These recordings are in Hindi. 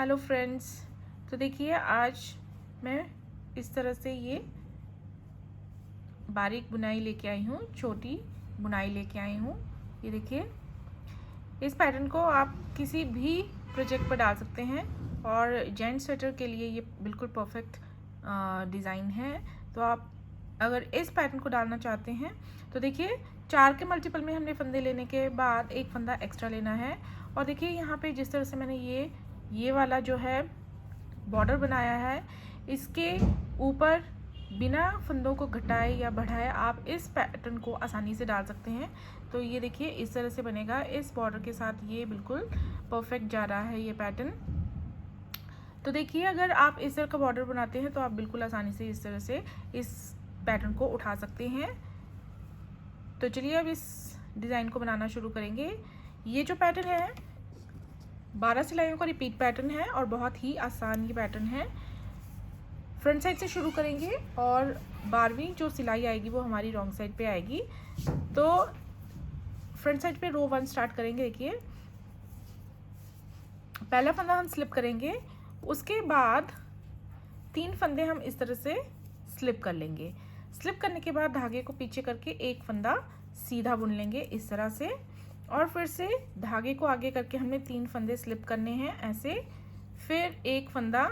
Hello friends. तो देखिए आज मैं इस तरह से ये बारीक बुनाई लेके आई हूँ, छोटी बुनाई लेके आई हूँ। ये देखिए, इस पैटर्न को आप किसी भी प्रोजेक्ट पर डाल सकते हैं और जेंट्स स्वेटर के लिए ये बिल्कुल परफेक्ट डिज़ाइन है। तो आप अगर इस पैटर्न को डालना चाहते हैं तो देखिए 4 के मल्टीपल में हमने फंदे लेने के बाद एक फंदा एक्स्ट्रा लेना है। और देखिए यहाँ पे जिस तरह से मैंने ये वाला जो है बॉर्डर बनाया है, इसके ऊपर बिना फंदों को घटाए या बढ़ाए आप इस पैटर्न को आसानी से डाल सकते हैं। तो ये देखिए इस तरह से बनेगा, इस बॉर्डर के साथ ये बिल्कुल परफेक्ट जा रहा है ये पैटर्न। तो देखिए अगर आप इस तरह का बॉर्डर बनाते हैं तो आप बिल्कुल आसानी से इस तरह से इस पैटर्न को उठा सकते हैं। तो चलिए अब इस डिज़ाइन को बनाना शुरू करेंगे। ये जो पैटर्न है 12 सिलाइयों का रिपीट पैटर्न है और बहुत ही आसान ये पैटर्न है। फ्रंट साइड से शुरू करेंगे और 12वीं जो सिलाई आएगी वो हमारी रॉन्ग साइड पे आएगी। तो फ्रंट साइड पे रो 1 स्टार्ट करेंगे। देखिए पहला फंदा हम स्लिप करेंगे, उसके बाद 3 फंदे हम इस तरह से स्लिप कर लेंगे। स्लिप करने के बाद धागे को पीछे करके एक फंदा सीधा बुन लेंगे इस तरह से, और फिर से धागे को आगे करके हमने 3 फंदे स्लिप करने हैं ऐसे, फिर एक फंदा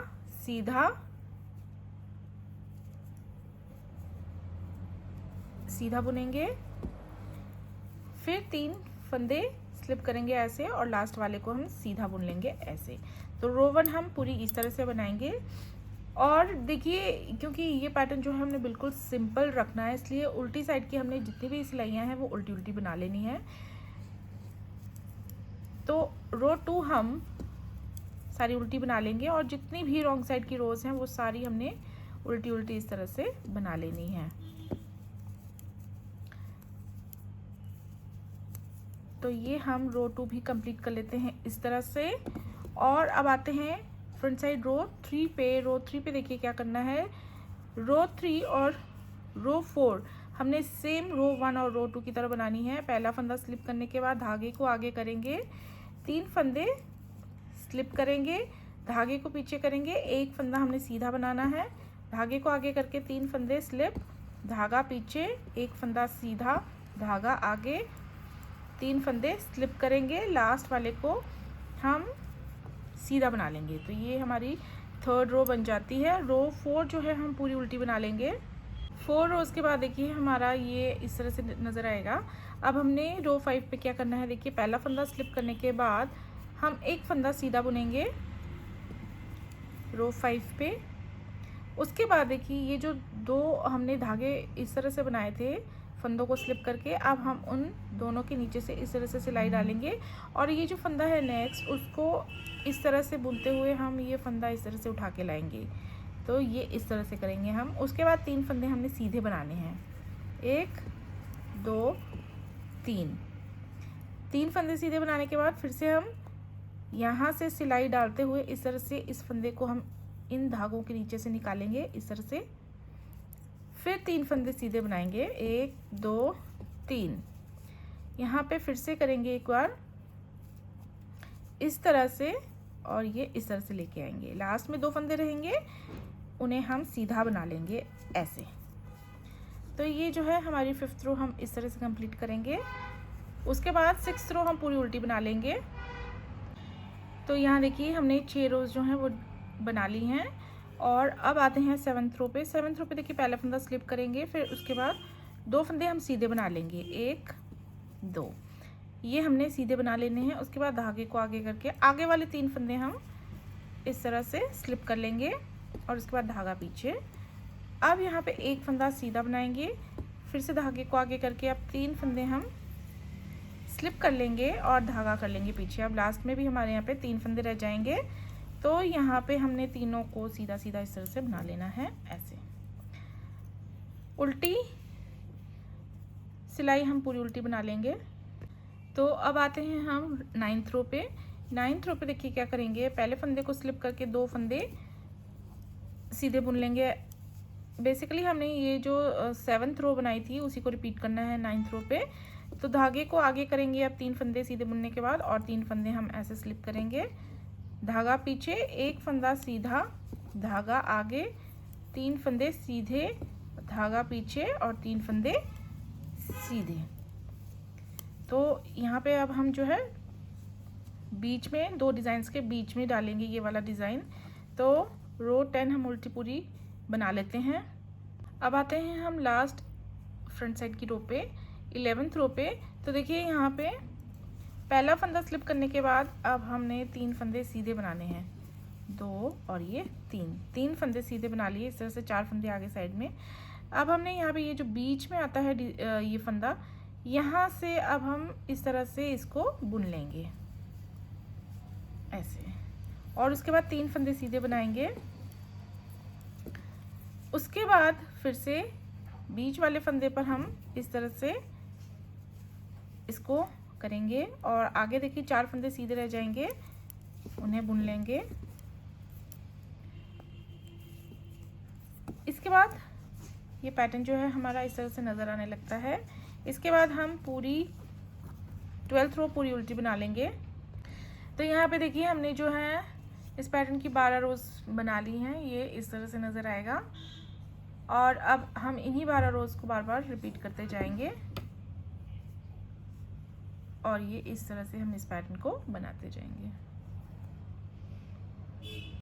सीधा बुनेंगे, फिर 3 फंदे स्लिप करेंगे ऐसे और लास्ट वाले को हम सीधा बुन लेंगे ऐसे। तो रो 1 हम पूरी इस तरह से बनाएंगे। और देखिए क्योंकि ये पैटर्न जो है हमने बिल्कुल सिंपल रखना है, इसलिए उल्टी साइड की हमने जितनी भी सिलाइयाँ हैं वो उल्टी उल्टी बना लेनी है। तो रो 2 हम सारी उल्टी बना लेंगे और जितनी भी रॉन्ग साइड की रोज हैं वो सारी हमने उल्टी उल्टी इस तरह से बना लेनी है। तो ये हम रो 2 भी कंप्लीट कर लेते हैं इस तरह से। और अब आते हैं फ्रंट साइड रो 3 पे। रो 3 पे देखिए क्या करना है, रो 3 और रो 4 हमने सेम रो 1 और रो 2 की तरह बनानी है। पहला फंदा स्लिप करने के बाद धागे को आगे करेंगे, 3 फंदे स्लिप करेंगे, धागे को पीछे करेंगे, एक फंदा हमने सीधा बनाना है, धागे को आगे करके 3 फंदे स्लिप, धागा पीछे, एक फंदा सीधा, धागा आगे, 3 फंदे स्लिप करेंगे, लास्ट वाले को हम सीधा बना लेंगे। तो ये हमारी थर्ड रो बन जाती है। रो 4 जो है हम पूरी उल्टी बना लेंगे। 4 रोज के बाद देखिए हमारा ये इस तरह से नज़र आएगा। अब हमने रो 5 पे क्या करना है, देखिए पहला फंदा स्लिप करने के बाद हम एक फंदा सीधा बुनेंगे रो 5 पे। उसके बाद देखिए ये जो 2 हमने धागे इस तरह से बनाए थे फंदों को स्लिप करके, अब हम उन दोनों के नीचे से इस तरह से सिलाई डालेंगे और ये जो फंदा है नेक्स्ट उसको इस तरह से बुनते हुए हम ये फंदा इस तरह से उठा के लाएंगे। तो ये इस तरह से करेंगे हम। उसके बाद 3 फंदे हमने सीधे बनाने हैं, 1 2 3 फंदे सीधे बनाने के बाद फिर से हम यहाँ से सिलाई डालते हुए इस तरह से इस फंदे को हम इन धागों के नीचे से निकालेंगे इस तरह से, फिर 3 फंदे सीधे बनाएंगे, 1 2 3। यहाँ पे फिर से करेंगे एक बार इस तरह से और ये इस तरह से लेके आएंगे। लास्ट में 2 फंदे रहेंगे, उन्हें हम सीधा बना लेंगे ऐसे। तो ये जो है हमारी 5th रो हम इस तरह से कंप्लीट करेंगे। उसके बाद 6th रो हम पूरी उल्टी बना लेंगे। तो यहाँ देखिए हमने 6 रोज जो हैं वो बना ली हैं। और अब आते हैं 7th रो पे। 7th रो पे देखिए पहला फंदा स्लिप करेंगे, फिर उसके बाद 2 फंदे हम सीधे बना लेंगे, 1 2, ये हमने सीधे बना लेने हैं। उसके बाद धागे को आगे करके आगे वाले 3 फंदे हम इस तरह से स्लिप कर लेंगे और उसके बाद धागा पीछे। अब यहाँ पे एक फंदा सीधा बनाएंगे, फिर से धागे को आगे करके अब 3 फंदे हम स्लिप कर लेंगे और धागा कर लेंगे पीछे। अब लास्ट में भी हमारे यहाँ पे 3 फंदे रह जाएंगे। तो यहाँ पे हमने तीनों को सीधा सीधा इस तरह से बना लेना है ऐसे। उल्टी सिलाई हम पूरी उल्टी बना लेंगे। तो अब आते हैं हम 9th रो पे। 9th रो पे देखिए क्या करेंगे, पहले फंदे को स्लिप करके 2 फंदे सीधे बुन लेंगे। बेसिकली हमने ये जो 7th रो बनाई थी उसी को रिपीट करना है 9th रो पे। तो धागे को आगे करेंगे अब 3 फंदे सीधे बुनने के बाद और 3 फंदे हम ऐसे स्लिप करेंगे, धागा पीछे, एक फंदा सीधा, धागा आगे, 3 फंदे सीधे, धागा पीछे और 3 फंदे सीधे। तो यहाँ पे अब हम जो है बीच में 2 डिज़ाइंस के बीच में डालेंगे ये वाला डिज़ाइन। तो रो 10 हम उल्टी पूरी बना लेते हैं। अब आते हैं हम लास्ट फ्रंट साइड की रो पे, 11th रो पे। तो देखिए यहाँ पे पहला फंदा स्लिप करने के बाद अब हमने 3 फंदे सीधे बनाने हैं, 2 और ये 3 फंदे सीधे बना लिए। इस तरह से 4 फंदे आगे साइड में। अब हमने यहाँ पे ये जो बीच में आता है ये फंदा, यहाँ से अब हम इस तरह से इसको बुन लेंगे ऐसे, और उसके बाद 3 फंदे सीधे बनाएंगे। उसके बाद फिर से बीच वाले फंदे पर हम इस तरह से इसको करेंगे और आगे देखिए 4 फंदे सीधे रह जाएंगे, उन्हें बुन लेंगे। इसके बाद ये पैटर्न जो है हमारा इस तरह से नज़र आने लगता है। इसके बाद हम पूरी 12th रो पूरी उल्टी बना लेंगे। तो यहाँ पे देखिए हमने जो है इस पैटर्न की 12 रोज़ बना ली हैं, ये इस तरह से नज़र आएगा। और अब हम इन्हीं 12 रोज़ को बार बार रिपीट करते जाएंगे और ये इस तरह से हम इस पैटर्न को बनाते जाएंगे।